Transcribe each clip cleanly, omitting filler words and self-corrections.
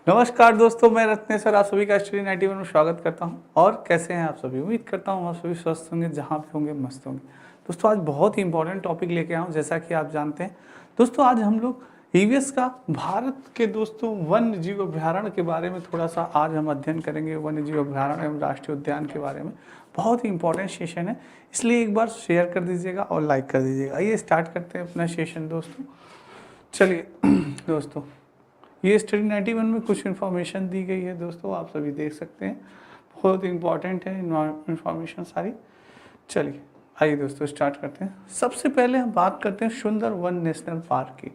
नमस्कार दोस्तों, मैं रत्नेश्वर आप सभी का स्टडी 91 में स्वागत करता हूं। और कैसे हैं आप सभी? उम्मीद करता हूं आप सभी स्वस्थ होंगे, जहां भी होंगे मस्त होंगे। दोस्तों आज बहुत ही इंपॉर्टेंट टॉपिक लेके आया हूं, जैसा कि आप जानते हैं। दोस्तों आज हम लोग ईवीएस का भारत के दोस्तों वन्य जीव अभ्यारण्य के बारे में थोड़ा सा आज हम अध्ययन करेंगे। वन्य जीव अभ्यारण्य एवं राष्ट्रीय उद्यान के बारे में बहुत ही इंपॉर्टेंट सेशन है, इसलिए एक बार शेयर कर दीजिएगा और लाइक कर दीजिएगा। आइए स्टार्ट करते हैं अपना सेशन दोस्तों। चलिए दोस्तों, ये स्टडी 91 में कुछ इन्फॉर्मेशन दी गई है दोस्तों, आप सभी देख सकते हैं। बहुत इंपॉर्टेंट है इन्फॉर्मेशन सारी। चलिए आइए दोस्तों स्टार्ट करते हैं। सबसे पहले हम बात करते हैं सुंदरवन नेशनल पार्क की।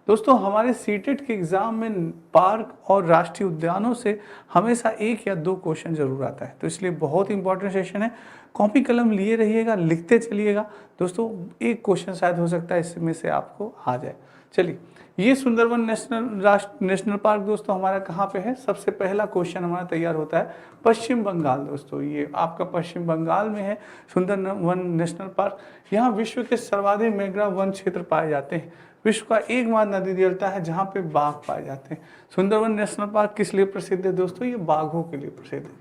दोस्तों हमारे सीटेट के एग्जाम में पार्क और राष्ट्रीय उद्यानों से हमेशा एक या दो क्वेश्चन जरूर आता है, तो इसलिए बहुत इंपॉर्टेंट सेशन है। कॉपी कलम लिए रहिएगा, लिखते चलिएगा दोस्तों। एक क्वेश्चन शायद हो सकता है इसमें से आपको आ जाए। चलिए, ये सुंदरवन नेशनल पार्क दोस्तों हमारा कहाँ पे है? सबसे पहला क्वेश्चन हमारा तैयार होता है पश्चिम बंगाल दोस्तों। ये आपका पश्चिम बंगाल में है सुंदरवन नेशनल पार्क। यहाँ विश्व के सर्वाधिक मैंग्रोव वन क्षेत्र पाए जाते हैं। विश्व का एकमात्र नदी डेल्टा है जहाँ पे बाघ पाए जाते हैं। सुंदरवन नेशनल पार्क किस लिए प्रसिद्ध है दोस्तों? ये बाघों के लिए प्रसिद्ध है।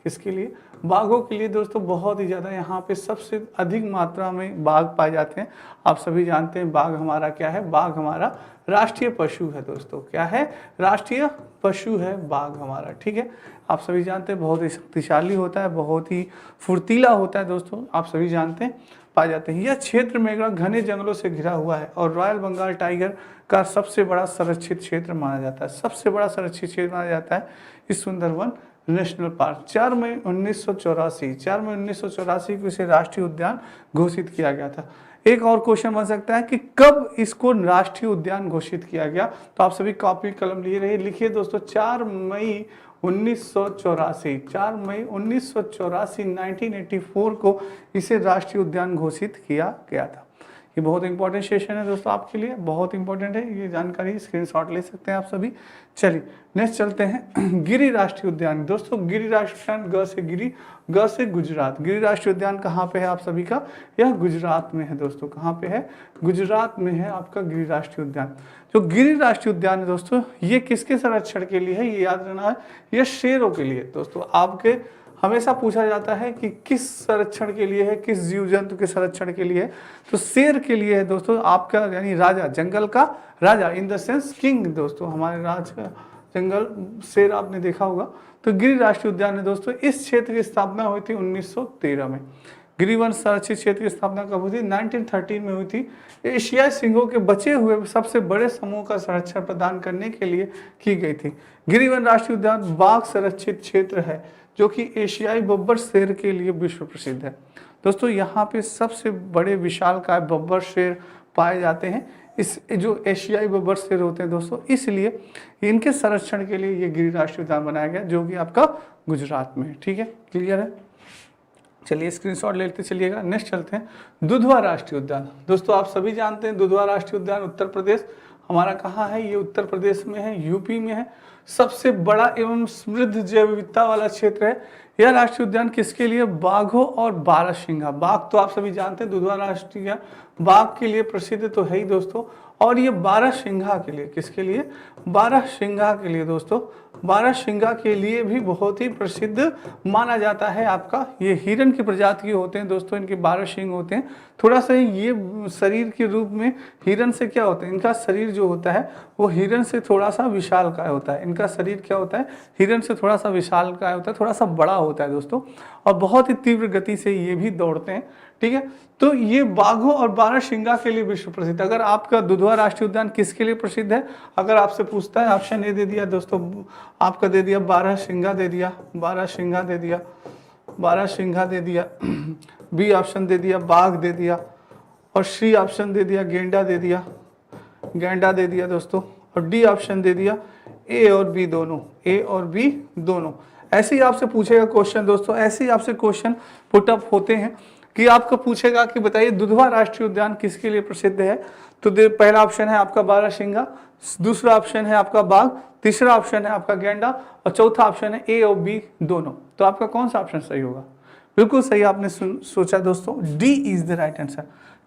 किसके लिए? बाघों के लिए दोस्तों। बहुत ही ज़्यादा यहाँ पे सबसे अधिक मात्रा में बाघ पाए जाते हैं। आप सभी जानते हैं बाघ हमारा क्या है? बाघ हमारा राष्ट्रीय पशु है दोस्तों। क्या है? राष्ट्रीय पशु है बाघ हमारा, ठीक है। आप सभी जानते हैं बहुत ही शक्तिशाली होता है, बहुत ही फुर्तीला होता है दोस्तों, आप सभी जानते हैं, पाए जाते हैं। यह क्षेत्र में घने जंगलों से घिरा हुआ है और रॉयल बंगाल टाइगर का सबसे बड़ा संरक्षित क्षेत्र माना जाता है। सबसे बड़ा संरक्षित क्षेत्र माना जाता है इस सुंदरवन नेशनल पार्क। 4 मई 1984 को इसे राष्ट्रीय उद्यान घोषित किया गया था। एक और क्वेश्चन बन सकता है कि कब इसको राष्ट्रीय उद्यान घोषित किया गया? तो आप सभी कॉपी कलम लिए रहिए, लिखिए दोस्तों। 4 मई 1984 को इसे राष्ट्रीय उद्यान घोषित किया गया था। ये बहुत इंपॉर्टेंट सेशन है दोस्तों आपके लिए, बहुत इंपॉर्टेंट है ये जानकारी। स्क्रीनशॉट ले सकते हैं आप सभी। चलिए नेक्स्ट चलते हैं गिरि राष्ट्रीय उद्यान दोस्तों। गिरि राष्ट्रीय उद्यान ग से गिरि, ग से गुजरात। गिरि राष्ट्रीय उद्यान कहाँ पे है आप सभी का? यह गुजरात में है दोस्तों। कहाँ पे है? गुजरात में है आपका गिरि राष्ट्रीय उद्यान। जो गिरि राष्ट्रीय उद्यान है दोस्तों, ये किसके संरक्षण के लिए है? ये याद रखना है, ये शेरों के लिए दोस्तों। आपके हमेशा पूछा जाता है कि किस संरक्षण के लिए है, किस जीव जंतु के संरक्षण के लिए है? तो शेर के लिए है दोस्तों आपका, यानी राजा, जंगल का राजा, इन द सेंस किंग दोस्तों। हमारे राज का जंगल शेर आपने देखा होगा। तो गिरि राष्ट्रीय उद्यान है दोस्तों। इस क्षेत्र की स्थापना हुई थी 1913 में। गिरिवन संरक्षित क्षेत्र की स्थापना कब हुई थी? 1913 में हुई थी। एशियाई सिंहों के बचे हुए सबसे बड़े समूह का संरक्षण प्रदान करने के लिए की गई थी। गिरिवन राष्ट्रीय उद्यान बाघ संरक्षित क्षेत्र है जो कि एशियाई बब्बर शेर के लिए विश्व प्रसिद्ध है दोस्तों। यहाँ पे सबसे बड़े विशालकाय बब्बर शेर पाए जाते हैं, इस जो एशियाई बब्बर शेर होते हैं दोस्तों, इसलिए इनके संरक्षण के लिए ये गिरि राष्ट्रीय उद्यान बनाया गया, जो कि आपका गुजरात में है, ठीक है। क्लियर है? चलिए स्क्रीनशॉट लेते चलिएगा। नेक्स्ट चलते हैं दुधवा राष्ट्रीय उद्यान दोस्तों। आप सभी जानते हैं दुधवा राष्ट्रीय उद्यान उत्तर प्रदेश हमारा कहाँ है? ये उत्तर प्रदेश में है, यूपी में है। सबसे बड़ा एवं समृद्ध जैव विविधता वाला क्षेत्र है। यह राष्ट्रीय उद्यान किसके लिए? बाघों और बारहसिंघा। बाघ तो आप सभी जानते हैं, दुधवा राष्ट्रीय बाघ के लिए प्रसिद्ध तो है ही दोस्तों। और ये बारहसिंघा के लिए, किसके लिए? बारहसिंघा के लिए दोस्तों। बारहसिंघा के लिए भी बहुत ही प्रसिद्ध माना जाता है आपका। ये हिरण की प्रजाति के होते हैं दोस्तों, इनके 12 सिंग होते हैं। थोड़ा सा ये शरीर के रूप में हिरण से क्या होता है? इनका शरीर जो होता है वो हिरण से थोड़ा सा विशालकाय होता है। इनका शरीर क्या होता है? हिरण से थोड़ा सा विशालकाय होता है, थोड़ा सा बड़ा होता है दोस्तों। और बहुत ही तीव्र गति से ये भी दौड़ते हैं, ठीक है। तो ये बाघों और बारहसिंघा के लिए विश्व प्रसिद्ध। अगर आपका दुधवा राष्ट्रीय उद्यान किसके लिए प्रसिद्ध है? अगर आपसे पूछता है, ऑप्शन ए दे दिया दोस्तों, आपका दे दिया बारहसिंघा दे दिया, बारहसिंघा दे दिया, बारहसिंघा दे दिया, बी ऑप्शन दे दिया बाघ दे दिया, और सी ऑप्शन दे दिया गेंडा दे दिया, गेंडा दे दिया दोस्तों, और डी ऑप्शन दे दिया ए और बी दोनों, ए और बी दोनों। ऐसे ही आपसे पूछेगा क्वेश्चन दोस्तों, ऐसे ही आपसे क्वेश्चन पुटअप होते हैं कि आपको पूछेगा कि बताइए दुधवा राष्ट्रीय उद्यान किसके लिए प्रसिद्ध है? तो पहला ऑप्शन है आपका बारहसिंघा, दूसरा ऑप्शन है आपका बाघ, तीसरा ऑप्शन है आपका गेंडा, और चौथा ऑप्शन है ए और बी दोनों। तो आपका कौन सा ऑप्शन सही होगा? बिल्कुल सही आपने सोचा दोस्तों, D is the right answer.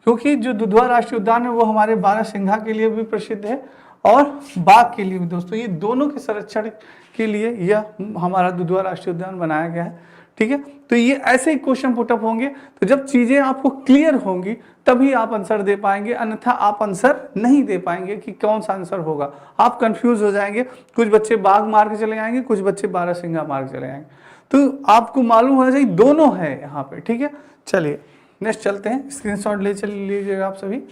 क्योंकि जो दुधवा राष्ट्रीय उद्यान है वो हमारे बारहसिंघा के लिए भी प्रसिद्ध है और बाघ के लिए भी दोस्तों, ये दोनों के संरक्षण के लिए यह हमारा दुधवा राष्ट्रीय उद्यान बनाया गया है। ठीक है, तो ये ऐसे ही क्वेश्चन पुटअप होंगे। तो जब चीजें आपको क्लियर होंगी तभी आप आंसर दे पाएंगे, अन्यथा आप आंसर नहीं दे पाएंगे कि कौन सा आंसर होगा। आप कंफ्यूज हो जाएंगे, कुछ बच्चे बाघ मार के चले जाएंगे, कुछ बच्चे बारहसिंगा मार के चले जाएंगे। तो आपको मालूम होना चाहिए दोनों है यहाँ पे। ठीक है, चलिए नेक्स्ट चलते हैं, स्क्रीनशॉट ले चल लीजिएगा आप सभी।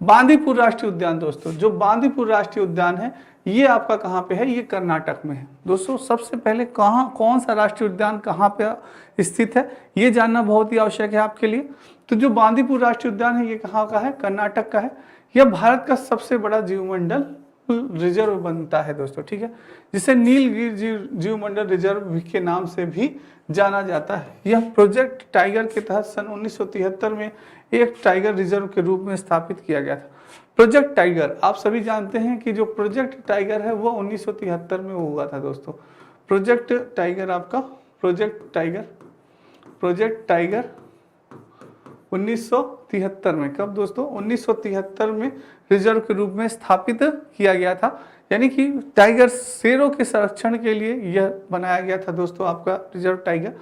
बांदीपुर राष्ट्रीय उद्यान दोस्तों, जो बांदीपुर राष्ट्रीय उद्यान है ये आपका कहाँ पे है, ये कर्नाटक में है दोस्तों। सबसे पहले कहाँ, कौन सा राष्ट्रीय उद्यान कहाँ पे स्थित है ये जानना बहुत ही आवश्यक है आपके लिए। तो जो बांदीपुर राष्ट्रीय उद्यान है ये कहाँ का है, कर्नाटक का है। यह भारत का सबसे बड़ा जीवमंडल रिजर्व बनता है दोस्तों। ठीक है, जिसे नीलगिरी जीवमंडल रिजर्व के नाम से भी जाना जाता है। यह प्रोजेक्ट टाइगर के तहत सन 1973 में एक टाइगर रिजर्व के रूप में स्थापित किया गया था। प्रोजेक्ट टाइगर, आप सभी जानते हैं कि जो प्रोजेक्ट टाइगर है वो 1973 में हुआ था दोस्तों। प्रोजेक्ट टाइगर आपका, प्रोजेक्ट टाइगर 1973 में, कब दोस्तों, 1973 में रिजर्व के रूप में स्थापित किया गया था। यानी कि टाइगर, शेरों के संरक्षण के लिए यह बनाया गया था दोस्तों आपका रिजर्व टाइगर।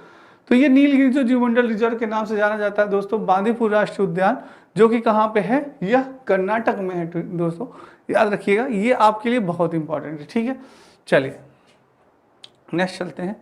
तो ये नीलगिरी जो जीवमंडल रिजर्व के नाम से जाना जाता है दोस्तों, बांदीपुर राष्ट्रीय उद्यान, जो कि कहाँ पे है, यह कर्नाटक में है दोस्तों, याद रखिएगा, ये आपके लिए बहुत इंपॉर्टेंट है। ठीक है, चलिए नेक्स्ट चलते हैं।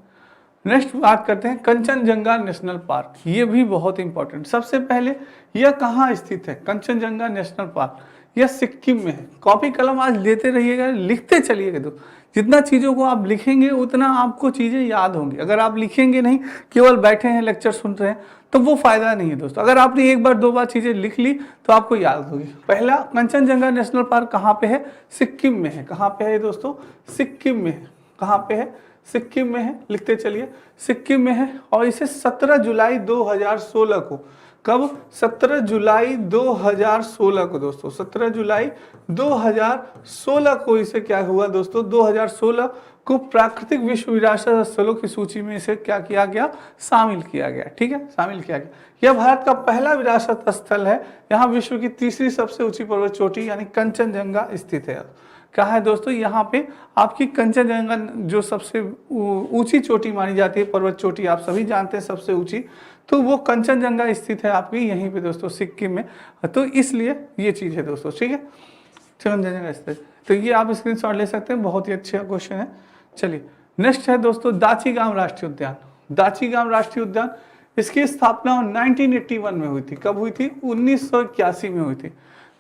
नेक्स्ट बात करते हैं कंचनजंगा नेशनल पार्क, ये भी बहुत इंपॉर्टेंट। सबसे पहले यह कहाँ स्थित है, कंचनजंगा नेशनल पार्क, यह सिक्किम में है। कॉपी कलम आज लेते रहिएगा, लिखते चलिएगा दोस्तों। जितना चीज़ों को आप लिखेंगे उतना आपको चीज़ें याद होंगी। अगर आप लिखेंगे नहीं, केवल बैठे हैं लेक्चर सुन रहे हैं, तो वो फायदा नहीं है दोस्तों। अगर आपने एक बार दो बार चीज़ें लिख ली तो आपको याद होगी। पहला, कंचनजंगा नेशनल पार्क कहाँ पे है, सिक्किम में है। कहाँ पे है दोस्तों, सिक्किम में है। कहाँ पे है, सिक्किम में है, लिखते चलिए, सिक्किम में है। और इसे 17 जुलाई 2016 को, कब, 17 जुलाई 2016 को दोस्तों, 17 जुलाई 2016 को इसे क्या हुआ दोस्तों, 2016 को प्राकृतिक विश्व विरासत स्थलों की सूची में इसे क्या किया गया, शामिल किया गया। ठीक है, शामिल किया गया। यह भारत का पहला विरासत स्थल है। यहाँ विश्व की तीसरी सबसे ऊंची पर्वत चोटी यानी कंचनजंगा स्थित है। क्या है दोस्तों, यहाँ पे आपकी कंचनजंगा जो सबसे ऊंची चोटी मानी जाती है, पर्वत चोटी आप सभी जानते हैं सबसे ऊंची, तो वो कंचनजंगा स्थित है आपकी यहीं पे दोस्तों, सिक्किम में। तो इसलिए ये चीज़ है दोस्तों। ठीक है, कंचनजंगा स्थित, तो ये आप स्क्रीनशॉट ले सकते हैं, बहुत ही अच्छा क्वेश्चन है। चलिए नेक्स्ट है दोस्तों दाचीगाम राष्ट्रीय उद्यान। दाचीगाम राष्ट्रीय उद्यान, इसकी स्थापना 1981 में हुई थी। कब हुई थी, 1981 में हुई थी।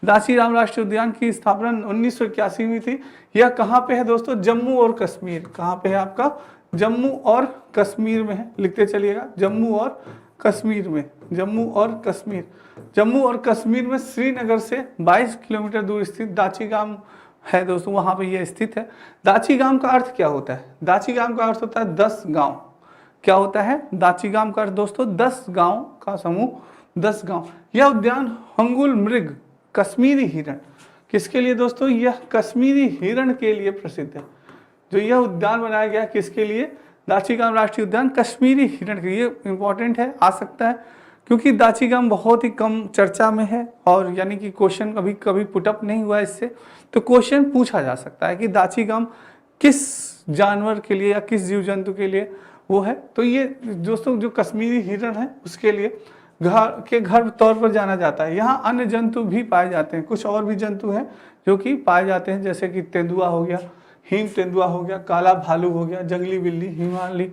दाचीगाम राष्ट्रीय उद्यान की स्थापना 1981 में थी। यह कहाँ पे है दोस्तों, जम्मू और कश्मीर। कहाँ पे है आपका, जम्मू और कश्मीर में है, लिखते चलिएगा, जम्मू और कश्मीर में, जम्मू और कश्मीर। जम्मू और कश्मीर में श्रीनगर से 22 किलोमीटर दूर स्थित दाचीगाम है दोस्तों, वहाँ पे यह स्थित है। दाचीगाम का अर्थ क्या होता है, दाचीगाम का अर्थ होता है 10 गाँव। क्या होता है, दाचीगाम का अर्थ दोस्तों 10 गाँव का समूह, 10 गाँव। यह उद्यान हंगुल मृग, कश्मीरी हिरण, किसके लिए दोस्तों, यह कश्मीरी हिरण के लिए प्रसिद्ध है। जो यह उद्यान बनाया गया किसके लिए, दाचीगाम राष्ट्रीय उद्यान कश्मीरी हिरण के लिए। इंपॉर्टेंट है, आ सकता है, क्योंकि दाचीगाम बहुत ही कम चर्चा में है और यानी कि क्वेश्चन कभी पुटअप नहीं हुआ इससे, तो क्वेश्चन पूछा जा सकता है कि दाचीगाम किस जानवर के लिए या किस जीव जंतु के लिए वो है। तो ये दोस्तों जो कश्मीरी हिरण है उसके लिए घर तौर पर जाना जाता है। यहाँ अन्य जंतु भी पाए जाते हैं, कुछ और भी जंतु हैं जो कि पाए जाते हैं, जैसे कि तेंदुआ हो गया, हिम तेंदुआ हो गया, काला भालू हो गया, जंगली बिल्ली, हिमालय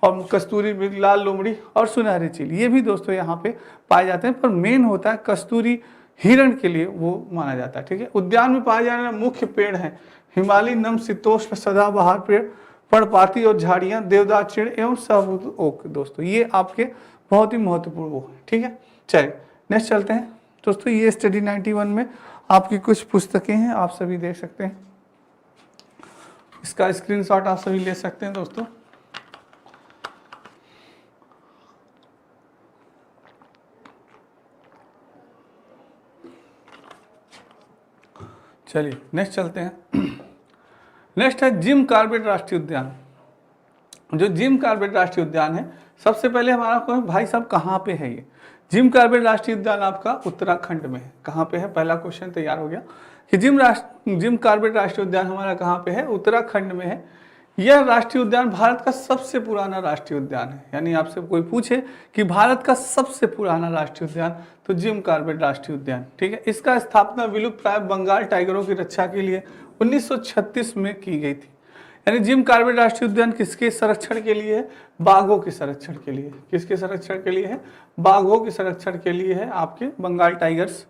और कस्तूरी मृग, लाल लोमड़ी और सुनहरी चील, ये भी दोस्तों यहाँ पे पाए जाते हैं। पर मेन होता है कस्तूरी हिरण के लिए वो माना जाता है। ठीक है, उद्यान में पाए जाने वाले मुख्य पेड़ हैं हिमालय नम शीतोष्ण सदाबहार पेड़, पर्णपाती और झाड़ियाँ, देवदार चीड़ एवं शाहबूद ओक दोस्तों, ये आपके बहुत ही महत्वपूर्ण वो है। ठीक है, चलिए नेक्स्ट चलते हैं दोस्तों। ये स्टडी 91 में आपकी कुछ पुस्तकें हैं, आप सभी देख सकते हैं, इसका स्क्रीनशॉट आप सभी ले सकते हैं दोस्तों। चलिए नेक्स्ट चलते हैं। नेक्स्ट है जिम कॉर्बेट राष्ट्रीय उद्यान। जो जिम कॉर्बेट राष्ट्रीय उद्यान है, सबसे पहले हमारा क्वेश्चन, भाई साहब कहाँ पे है ये जिम कॉर्बेट राष्ट्रीय उद्यान, आपका उत्तराखंड में है। कहाँ पे है, पहला क्वेश्चन तैयार हो गया। कि जिम कॉर्बेट राष्ट्रीय उद्यान हमारा कहाँ पे है, उत्तराखंड में है। यह राष्ट्रीय उद्यान भारत का सबसे पुराना राष्ट्रीय उद्यान है। यानी आपसे कोई पूछे कि भारत का सबसे पुराना राष्ट्रीय उद्यान, तो जिम कॉर्बेट राष्ट्रीय उद्यान, ठीक है। इसका स्थापना विलुप्त प्राय बंगाल टाइगरों की रक्षा के लिए 1936 में की गई थी। यानी जिम कॉर्बेट राष्ट्रीय उद्यान किसके संरक्षण के लिए है, बाघों के संरक्षण के लिए। किसके संरक्षण के लिए है, बाघों के संरक्षण के लिए है, आपके बंगाल टाइगर्स।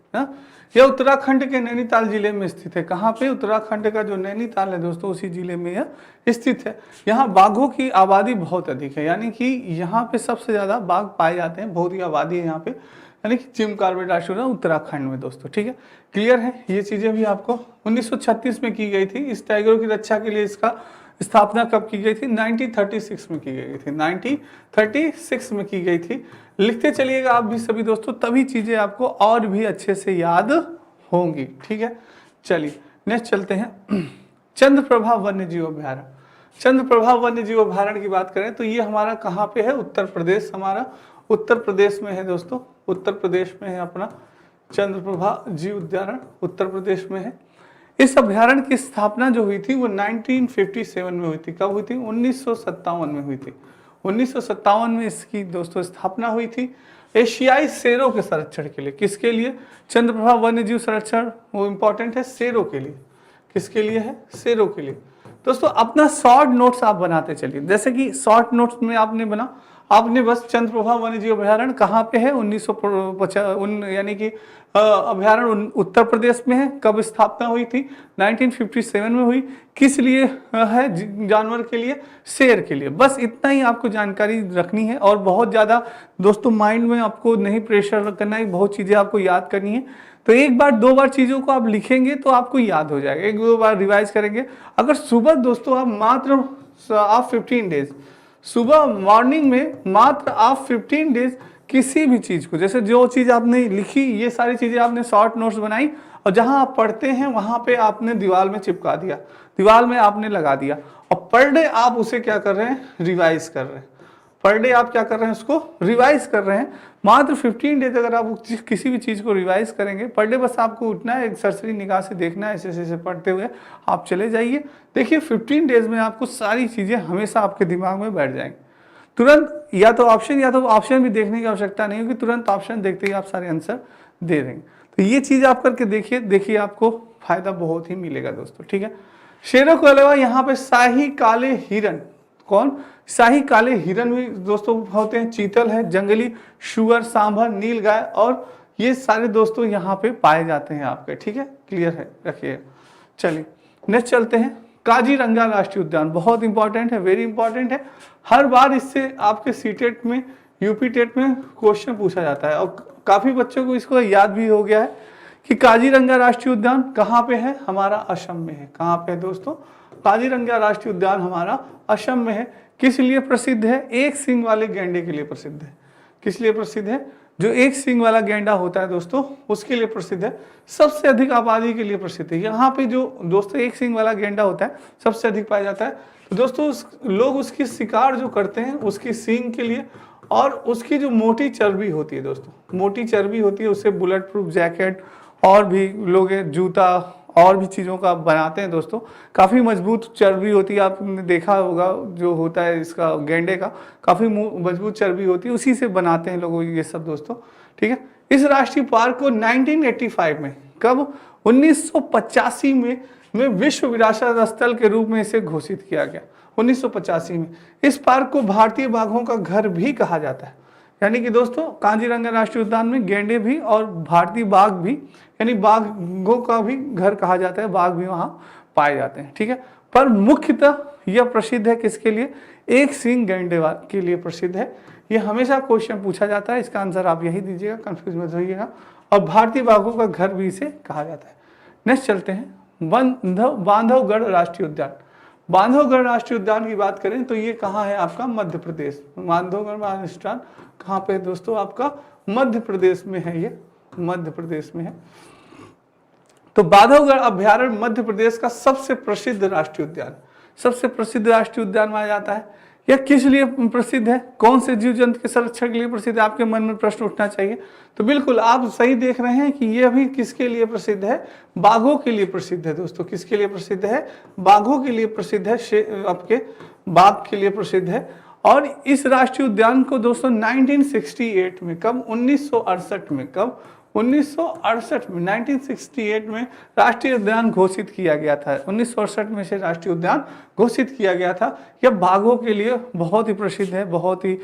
यह उत्तराखंड के नैनीताल जिले में स्थित है। कहाँ पे, उत्तराखंड का जो नैनीताल है दोस्तों, उसी जिले में यह स्थित है। यहाँ बाघों की आबादी बहुत अधिक है, यानी कि यहाँ पे सबसे ज्यादा बाघ पाए जाते हैं, बहुत ही आबादी है यहाँ पे, यानी कि जिम कॉर्बेट राष्ट्रीय उद्यान उत्तराखंड में दोस्तों, ठीक है। क्लियर है, ये चीजें भी आपको 1936 में की गई थी। इस टाइगरों की रक्षा के लिए इसका स्थापना कब की गई थी, 1936 में की गई थी, 1936 में की गई थी। लिखते चलिएगा आप भी सभी दोस्तों, तभी चीजें आपको और भी अच्छे से याद होंगी, ठीक है। चलिए नेक्स्ट चलते हैं, चंद्रप्रभा वन्य जीव अभ्यारण्य। चंद्रप्रभा वन्य जीव अभ्यारण्य की बात करें तो ये हमारा कहाँ पे है, उत्तर प्रदेश, हमारा उत्तर प्रदेश में है दोस्तों, उत्तर प्रदेश में है अपना चंद्रप्रभा जीव उद्यान, उत्तर प्रदेश में है। इस अभ्यारण्य की स्थापना जो हुई थी वो 1957 में हुई थी। कब हुई थी, 1957 में हुई थी। 1957 में इसकी दोस्तों स्थापना हुई थी एशियाई शेरों के संरक्षण के लिए। किसके लिए, चंद्रप्रभा वन्य जीव संरक्षण वो इंपॉर्टेंट है शेरों के लिए। किसके लिए है, शेरों के लिए। दोस्तों अपना शॉर्ट नोट्स आप बनाते चलिए, जैसे कि शॉर्ट नोट्स में आपने बस चंद्रप्रभा वन्य जीव अभ्यारण्य कहाँ पे है, 1950 यानी कि अभ्यारण्य उत्तर प्रदेश में है। कब स्थापना हुई थी, 1957 में हुई। किस लिए है, जानवर के लिए, शेर के लिए। बस इतना ही आपको जानकारी रखनी है, और बहुत ज़्यादा दोस्तों माइंड में आपको नहीं प्रेशर करना है, बहुत चीज़ें आपको याद करनी है। तो एक बार दो बार चीज़ों को आप लिखेंगे तो आपको याद हो जाएगा, एक दो बार रिवाइज करेंगे। अगर सुबह दोस्तों आप 15 डेज सुबह मॉर्निंग में मात्र आप 15 डेज किसी भी चीज़ को, जैसे जो चीज़ आपने लिखी, ये सारी चीज़ें आपने शॉर्ट नोट्स बनाई, और जहां आप पढ़ते हैं वहां पे आपने दीवार में चिपका दिया, दीवार में आपने लगा दिया, और पर डे आप उसे क्या कर रहे हैं, रिवाइज कर रहे हैं। पर डे आप क्या कर रहे हैं, उसको रिवाइज कर रहे हैं। मात्र 15 डेज अगर आप किसी भी चीज़ को रिवाइज करेंगे, पर डे बस आपको उठना है, एक सरसरी निगाह से देखना है, ऐसे ऐसे पढ़ते हुए आप चले जाइए। देखिए 15 डेज में आपको सारी चीज़ें हमेशा आपके दिमाग में बैठ जाएंगी। तुरंत या तो ऑप्शन भी देखने की आवश्यकता नहीं होगी, तुरंत ऑप्शन देखते ही आप सारे आंसर दे देंगे। तो ये चीज़ आप करके देखिए आपको फायदा बहुत ही मिलेगा दोस्तों, ठीक है। शेरों के अलावा यहाँ पे शाही काले हिरन, कौन, शाही काले हिरन भी दोस्तों होते हैं, चीतल है, जंगली शुअर, सांभर, नील गाय, और ये सारे दोस्तों यहाँ पे पाए जाते हैं आपके, ठीक है। क्लियर है, रखिएगा। चलिए नेक्स्ट चलते हैं, काजीरंगा राष्ट्रीय उद्यान। बहुत इंपॉर्टेंट है, वेरी इंपॉर्टेंट है। हर बार इससे आपके सीटेट में, यूपी टेट में क्वेश्चन पूछा जाता है, और काफी बच्चों को इसको याद भी हो गया है कि काजीरंगा राष्ट्रीय उद्यान कहाँ पे है, हमारा असम में है। कहाँ पे है दोस्तों, काजीरंगा राष्ट्रीय उद्यान हमारा असम में है। किस लिए प्रसिद्ध है, एक सींग वाले गैंडे के लिए प्रसिद्ध है। किस लिए प्रसिद्ध है, जो एक सींग वाला गैंडा होता है दोस्तों, उसके लिए प्रसिद्ध है। सबसे अधिक आबादी के लिए प्रसिद्ध है। यहाँ पे जो दोस्तों एक सींग वाला गैंडा होता है सबसे अधिक पाया जाता है। तो दोस्तों लोग उसकी शिकार जो करते हैं उसकी सींग के लिए, और उसकी जो मोटी चर्बी होती है दोस्तों, मोटी चर्बी होती है, उससे बुलेट प्रूफ जैकेट और भी लोग जूता और भी चीज़ों का बनाते हैं दोस्तों। काफ़ी मजबूत चर्बी होती है, आपने देखा होगा जो होता है इसका गैंडे का, काफ़ी मजबूत चर्बी होती है, उसी से बनाते हैं लोग ये सब दोस्तों, ठीक है। इस राष्ट्रीय पार्क को 1985 में, कब, 1985 में विश्व विरासत स्थल के रूप में इसे घोषित किया गया। 1985 में इस पार्क को भारतीय बाघों का घर भी कहा जाता है। यानी कि दोस्तों काजीरंगा राष्ट्रीय उद्यान में गैंडे भी और भारतीय बाघ भी, यानी बाघों का भी घर कहा जाता है, बाघ भी वहाँ पाए जाते हैं, ठीक है। पर मुख्यतः यह प्रसिद्ध है किसके लिए, एक सींग गैंडे के लिए प्रसिद्ध है। यह हमेशा क्वेश्चन पूछा जाता है, इसका आंसर आप यही दीजिएगा, कंफ्यूज मत होइएगा। और भारतीय बाघों का घर भी इसे कहा जाता है। नेक्स्ट चलते हैं, बांधवगढ़ राष्ट्रीय उद्यान। बांधवगढ़ राष्ट्रीय उद्यान की बात करें तो ये कहाँ है, आपका मध्य प्रदेश। बांधवगढ़ राष्ट्रीय उद्यान कहाँ पे है दोस्तों, आपका मध्य प्रदेश में है, ये मध्य प्रदेश में है। तो बांधवगढ़ अभ्यारण्य मध्य प्रदेश का सबसे प्रसिद्ध राष्ट्रीय उद्यान, सबसे प्रसिद्ध राष्ट्रीय उद्यान माना जाता है। यह किस लिए प्रसिद्ध है, कौन से जीव जंतु के संरक्षण के लिए प्रसिद्ध है, आपके मन में प्रश्न उठना चाहिए। तो बिल्कुल आप सही देख रहे हैं कि यह भी किसके लिए प्रसिद्ध है, बाघों के लिए प्रसिद्ध है दोस्तों। किसके लिए प्रसिद्ध है, बाघों के लिए प्रसिद्ध है, आपके बाघ के लिए प्रसिद्ध है। और इस राष्ट्रीय उद्यान को दोस्तों 1968 में, कब 1968 में, कब 1968 में, 1968 में राष्ट्रीय उद्यान घोषित किया गया था। 1968 में से राष्ट्रीय उद्यान घोषित किया गया था। यह बाघों के लिए बहुत ही प्रसिद्ध है, बहुत ही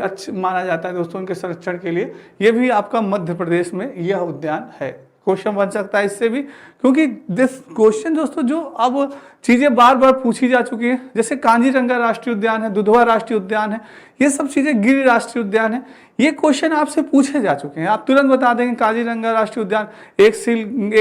अच्छा माना जाता है दोस्तों उनके संरक्षण के लिए। यह भी आपका मध्य प्रदेश में यह उद्यान है। क्वेश्चन बन सकता है इससे भी, क्योंकि दिस क्वेश्चन दोस्तों जो अब चीजें बार बार पूछी जा चुकी है, जैसे कांजीरंगा राष्ट्रीय उद्यान है, दुधवा राष्ट्रीय उद्यान है, ये सब चीजें गिरि राष्ट्रीय उद्यान है, ये क्वेश्चन आपसे पूछे जा चुके हैं। आप तुरंत बता देंगे कांजीरंगा राष्ट्रीय उद्यान एक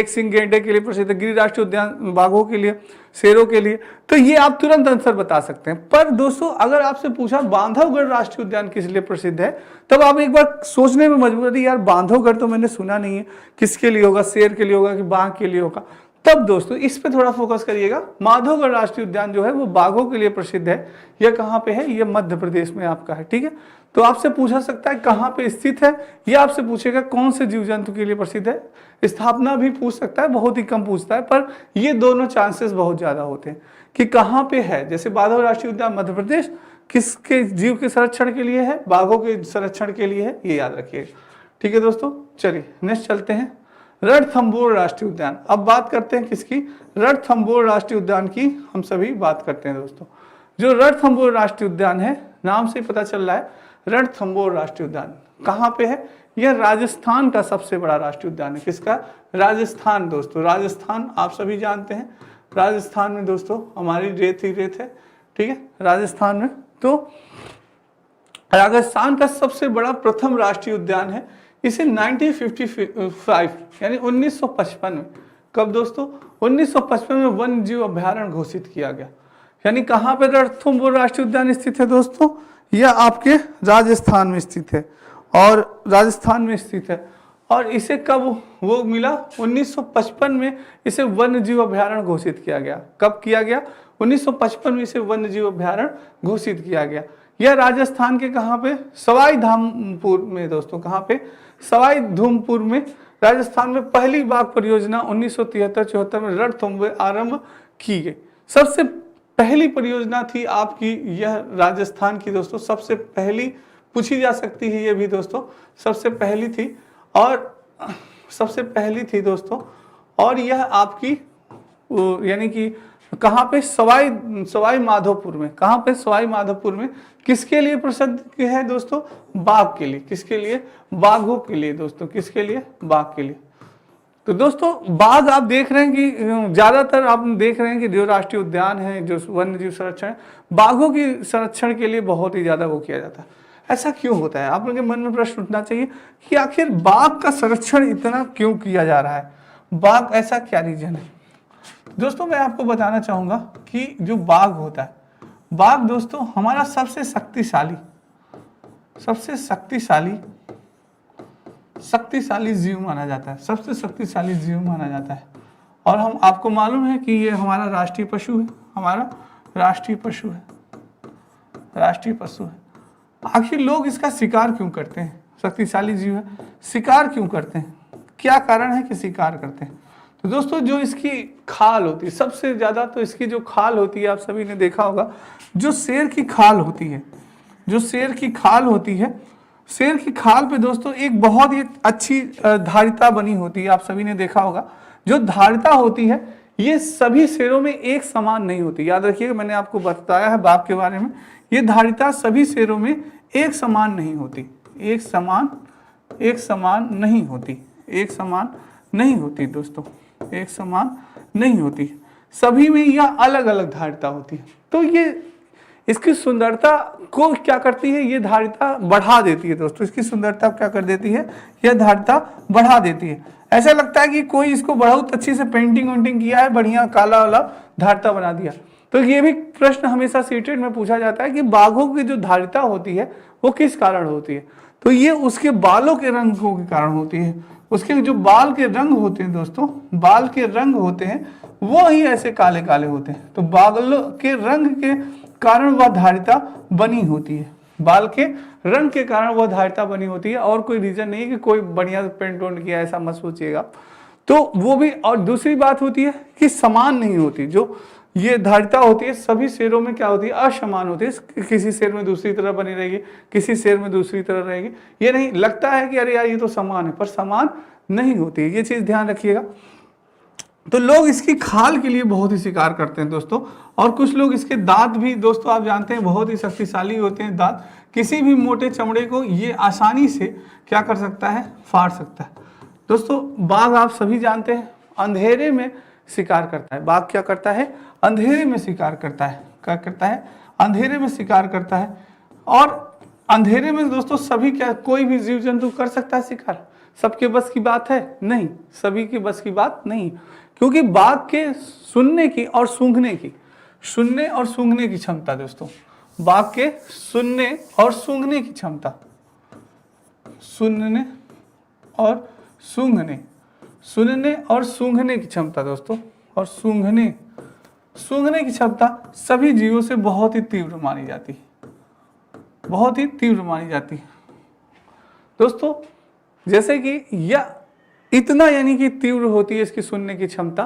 सिंग गैंडे के लिए प्रसिद्ध है, गिरि राष्ट्रीय उद्यान बाघों के लिए, शेरों के लिए, तो ये आप तुरंत आंसर बता सकते हैं। पर दोस्तों अगर आपसे पूछा बांधवगढ़ राष्ट्रीय उद्यान किस लिए प्रसिद्ध है, तब आप एक बार सोचने में मजबूर है, यार बांधवगढ़ तो मैंने सुना नहीं है, किसके लिए होगा, शेर के लिए होगा कि बाघ के लिए होगा। तब दोस्तों इस पे थोड़ा फोकस करिएगा। माधवगढ़ राष्ट्रीय उद्यान जो है वो बाघों के लिए प्रसिद्ध है। यह कहाँ पे है, यह मध्य प्रदेश में आपका है, ठीक है। तो आपसे पूछा सकता है कहाँ पे स्थित है, यह आपसे पूछेगा कौन से जीव जंतु के लिए प्रसिद्ध है। स्थापना भी पूछ सकता है, बहुत ही कम पूछता है, पर ये दोनों चांसेस बहुत ज्यादा होते हैं कि कहाँ पे है। जैसे बांधवगढ़ राष्ट्रीय उद्यान मध्य प्रदेश किसके जीव के संरक्षण के लिए है, बाघों के संरक्षण के लिए है, ये याद रखिएगा, ठीक है दोस्तों। चलिए नेक्स्ट चलते हैं, रणथंभौर राष्ट्रीय उद्यान। अब बात करते हैं किसकी, रणथंभौर राष्ट्रीय उद्यान की हम सभी बात करते हैं दोस्तों। जो रणथंभौर राष्ट्रीय उद्यान है, नाम से पता चल रहा है, रणथंभौर राष्ट्रीय उद्यान कहाँ पे है, यह राजस्थान का सबसे बड़ा राष्ट्रीय उद्यान है। किसका, राजस्थान दोस्तों। राजस्थान आप सभी जानते हैं, राजस्थान में दोस्तों हमारी रेत ही रेत है, ठीक है, राजस्थान में। तो राजस्थान का सबसे बड़ा प्रथम राष्ट्रीय उद्यान है। इसे 1955 यानी 1955 में, कब दोस्तों, 1955 में वन्य जीव अभ्यारण्य घोषित किया गया। यानी कहाँ पे रणथंभौर राष्ट्रीय उद्यान स्थित है दोस्तों, यह आपके राजस्थान में स्थित है, और राजस्थान में स्थित है। और इसे कब वो मिला, 1955 में इसे वन्य जीव अभ्यारण्य घोषित किया गया। कब किया गया, 1955 में इसे वन्य जीव अभ्यारण्य घोषित किया गया। यह राजस्थान के कहाँ पे, सवाई धामपुर में दोस्तों। कहाँ पे, सवाई धूमपुर में। राजस्थान में पहली बाघ परियोजना 1973-74 में रणथंभौर आरंभ की गई। सबसे पहली परियोजना थी आपकी यह राजस्थान की दोस्तों, सबसे पहली पूछी जा सकती है ये भी दोस्तों, सबसे पहली थी, और सबसे पहली थी दोस्तों। और यह आपकी यानी कि कहाँ पे, सवाई माधोपुर में। कहाँ पे, सवाई माधोपुर में। किसके लिए प्रसिद्ध है दोस्तों, बाघ के लिए। किसके लिए, बाघों के लिए दोस्तों। किसके लिए, बाघ के लिए। तो दोस्तों बाघ आप देख रहे हैं कि ज्यादातर आप देख रहे हैं कि जो राष्ट्रीय उद्यान है, जो वन्य जीव संरक्षण है, बाघों की संरक्षण के लिए बहुत ही ज्यादा वो किया जाता है। ऐसा क्यों होता है, आप लोगों के मन में प्रश्न उठना चाहिए कि आखिर बाघ का संरक्षण इतना क्यों किया जा रहा है, बाघ ऐसा क्या रीजन है। दोस्तों मैं आपको बताना चाहूंगा कि जो बाघ होता है, बाघ दोस्तों हमारा सबसे शक्तिशाली जीव माना जाता है, सबसे शक्तिशाली जीव माना जाता है। और हम आपको मालूम है कि ये हमारा राष्ट्रीय पशु है, हमारा राष्ट्रीय पशु है। आखिर लोग इसका शिकार क्यों करते हैं, शक्तिशाली जीव है, शिकार क्यों करते हैं, क्या कारण है कि शिकार करते हैं। तो दोस्तों जो इसकी खाल होती है, सबसे ज्यादा तो इसकी जो खाल होती है, आप सभी ने देखा होगा, जो शेर की खाल होती है, शेर की खाल पे दोस्तों एक बहुत ही अच्छी धारिता बनी होती है, आप सभी ने देखा होगा। जो धारिता होती है ये सभी शेरों में एक समान नहीं होती, याद रखिएगा, मैंने आपको बताया है बाघ के बारे में, ये धारिता सभी शेरों में एक समान नहीं होती, एक समान नहीं होती दोस्तों, एक समान नहीं होती, सभी में यह अलग अलग धारिता होती है। तो ये इसकी सुंदरता को क्या करती है, ये धारिता बढ़ा देती है दोस्तों, इसकी सुंदरता क्या कर देती है, यह धारिता बढ़ा देती है। ऐसा लगता है कि कोई इसको बहुत अच्छी से पेंटिंग किया है, बढ़िया काला वाला धारिता बना दिया। तो ये भी प्रश्न हमेशा सीटेट में पूछा जाता है कि बाघों की जो धारिता होती है वो किस कारण होती है, तो ये उसके बालों के रंगों के कारण होती है। उसके जो बाल के रंग होते हैं दोस्तों, बाल के रंग होते हैं वो ही ऐसे काले काले होते हैं। तो बालों के रंग के कारण वह धारिता बनी होती है, बाल के रंग के कारण वह धारिता बनी होती है, और कोई रीजन नहीं कि कोई बढ़िया पेंट वेंट किया ऐसा मत सोचिएगा। तो वो भी, और दूसरी बात होती है कि समान नहीं होती, जो ये धारिता होती है सभी शेरों में क्या होती है, असमान होती है। किसी शेर में दूसरी तरह बनी रहेगी, किसी शेर में दूसरी तरह रहेगी, ये नहीं लगता है कि अरे यार ये तो समान है, पर समान नहीं होती है, ये चीज ध्यान रखिएगा। तो लोग इसकी खाल के लिए बहुत ही शिकार करते हैं दोस्तों, और कुछ लोग इसके दांत भी दोस्तों आप जानते हैं बहुत ही शक्तिशाली होते हैं दांत, किसी भी मोटे चमड़े को ये आसानी से क्या कर सकता है, फाड़ सकता है। दोस्तों बाघ आप सभी जानते हैं अंधेरे में शिकार करता है। बाघ क्या करता है, अंधेरे में शिकार करता है। क्या करता है, अंधेरे में शिकार करता है। और अंधेरे में दोस्तों सभी क्या, कोई भी जीव जंतु कर सकता है शिकार, सबके बस की बात है नहीं, सभी के बस की बात नहीं, क्योंकि बाघ के सुनने की और सूंघने की, सुनने और सूंघने की क्षमता दोस्तों, बाघ के सुनने और सूंघने की क्षमता, सुनने और सूंघने, सुनने और सूंघने की क्षमता दोस्तों, और सूंघने की क्षमता सभी जीवों से बहुत ही तीव्र मानी जाती है, बहुत ही तीव्र मानी जाती है दोस्तों। जैसे कि यह इतना यानी कि तीव्र होती है इसकी सुनने की क्षमता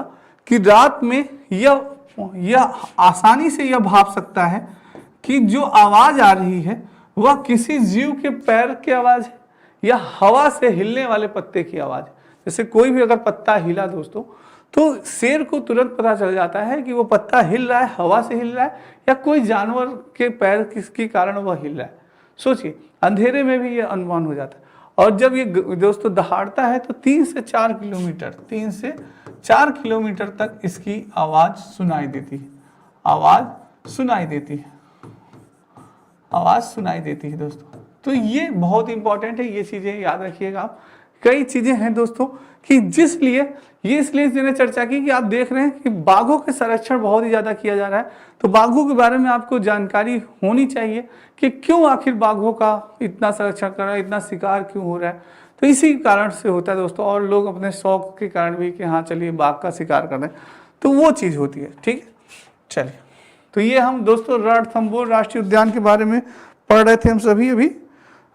कि रात में यह आसानी से यह भाप सकता है कि जो आवाज आ रही है वह किसी जीव के पैर की आवाज है या हवा से हिलने वाले पत्ते की आवाज। जैसे कोई भी अगर पत्ता हिला दोस्तों, तो शेर को तुरंत पता चल जाता है कि वो पत्ता हिल रहा है, हवा से हिल रहा है या कोई जानवर के पैर किसके कारण वह हिल रहा है। सोचिए अंधेरे में भी यह अनुमान हो जाता है। और जब ये दोस्तों दहाड़ता है तो 3 से 4 किलोमीटर, 3 से 4 किलोमीटर तक इसकी आवाज सुनाई देती है, आवाज सुनाई देती है, आवाज सुनाई देती है दोस्तों। तो ये बहुत इंपॉर्टेंट है, ये चीजें याद रखिएगा आप। कई चीजें हैं दोस्तों कि जिसलिए ये इसलिए मैंने चर्चा की कि आप देख रहे हैं कि बाघों के संरक्षण बहुत ही ज्यादा किया जा रहा है, तो बाघों के बारे में आपको जानकारी होनी चाहिए कि क्यों आखिर बाघों का इतना संरक्षण कर रहा है, इतना शिकार क्यों हो रहा है। तो इसी कारण से होता है दोस्तों, और लोग अपने शौक के कारण भी कि हाँ चलिए बाघ का शिकार कर रहे हैं, तो वो चीज होती है। ठीक है, चलिए, तो ये हम दोस्तों रणथंभौर राष्ट्रीय उद्यान के बारे में पढ़ रहे थे हम सभी। अभी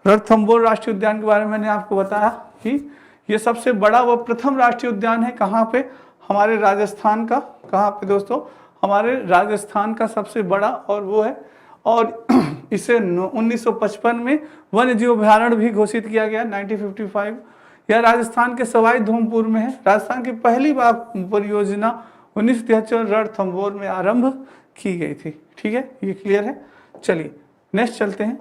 रणथंभौर राष्ट्रीय उद्यान के बारे में मैंने आपको बताया कि ये सबसे बड़ा व प्रथम राष्ट्रीय उद्यान है। कहाँ पे, हमारे राजस्थान का, कहाँ पे दोस्तों, हमारे राजस्थान का सबसे बड़ा और वो है। और इसे 1955 में वन्य जीव अभ्यारण्य भी घोषित किया गया 1955। यह राजस्थान के सवाई धूमपुर में है। राजस्थान की पहली बाघ परियोजना 1973 रणथंभौर में आरंभ की गई थी। ठीक है, ये क्लियर है। चलिए नेक्स्ट चलते हैं।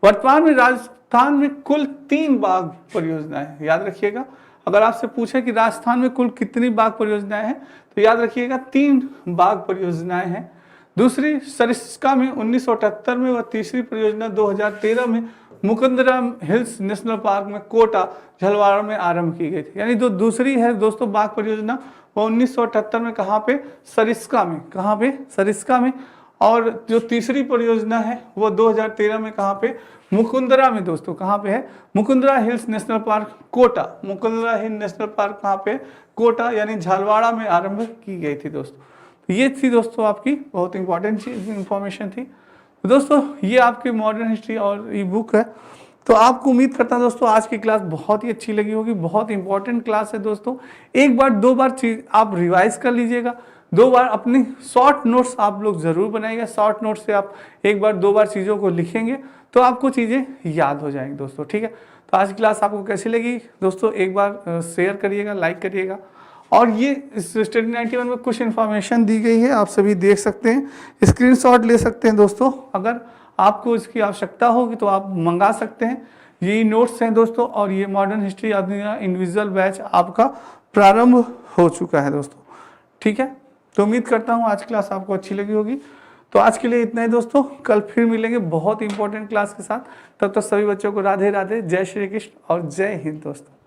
वर्तमान में राजस्थान में कुल 3 बाघ परियोजनाएं हैं, याद रखिएगा। अगर आपसे पूछे कि राजस्थान में कुल कितनी बाघ परियोजनाएं हैं, तो याद रखिएगा 3 बाघ परियोजनाएं हैं। दूसरी सरिस्का में 1978 में, व तीसरी परियोजना 2013 में मुकुंदरा हिल्स नेशनल पार्क में कोटा झलवाड़ा में आरंभ की गई थी। यानी जो दूसरी है दोस्तों बाघ परियोजना, वो 1978 में कहाँ पे, सरिस्का में, कहाँ पे, सरिस्का में। और जो तीसरी परियोजना है वो 2013 में कहाँ पे, मुकुंदरा में दोस्तों, कहाँ पे है, Mukundara hills national park Kota, Mukundara hill national park कहाँ पे, कोटा यानी झालवाड़ा में आरंभ की गई थी दोस्तों। तो ये थी दोस्तों आपकी बहुत इंपॉर्टेंट चीज इंफॉर्मेशन थी। तो दोस्तों ये आपकी मॉडर्न हिस्ट्री और ई बुक है। तो आपको उम्मीद करता हूं दोस्तों आज की क्लास बहुत ही अच्छी लगी होगी। बहुत इंपॉर्टेंट क्लास है दोस्तों। एक बार 2 बार चीज आप रिवाइज कर लीजिएगा, 2 बार अपनी शॉर्ट नोट्स आप लोग जरूर बनाइएगा। शॉर्ट नोट्स से आप एक बार 2 बार चीज़ों को लिखेंगे तो आपको चीज़ें याद हो जाएंगी दोस्तों। ठीक है, तो आज की क्लास आपको कैसी लगी दोस्तों, एक बार शेयर करिएगा, लाइक करिएगा। और ये स्टडी 91 में कुछ इन्फॉर्मेशन दी गई है, आप सभी देख सकते हैं, स्क्रीनशॉट ले सकते हैं दोस्तों। अगर आपको इसकी आवश्यकता होगी तो आप मंगा सकते हैं। यही नोट्स हैं दोस्तों, और ये मॉडर्न हिस्ट्री इंडिविजुअल बैच आपका प्रारंभ हो चुका है दोस्तों। ठीक है, तो उम्मीद करता हूँ आज क्लास आपको अच्छी लगी होगी। तो आज के लिए इतना ही दोस्तों, कल फिर मिलेंगे बहुत इंपॉर्टेंट क्लास के साथ। तब तक सभी बच्चों को राधे राधे, जय श्री कृष्ण और जय हिंद दोस्तों।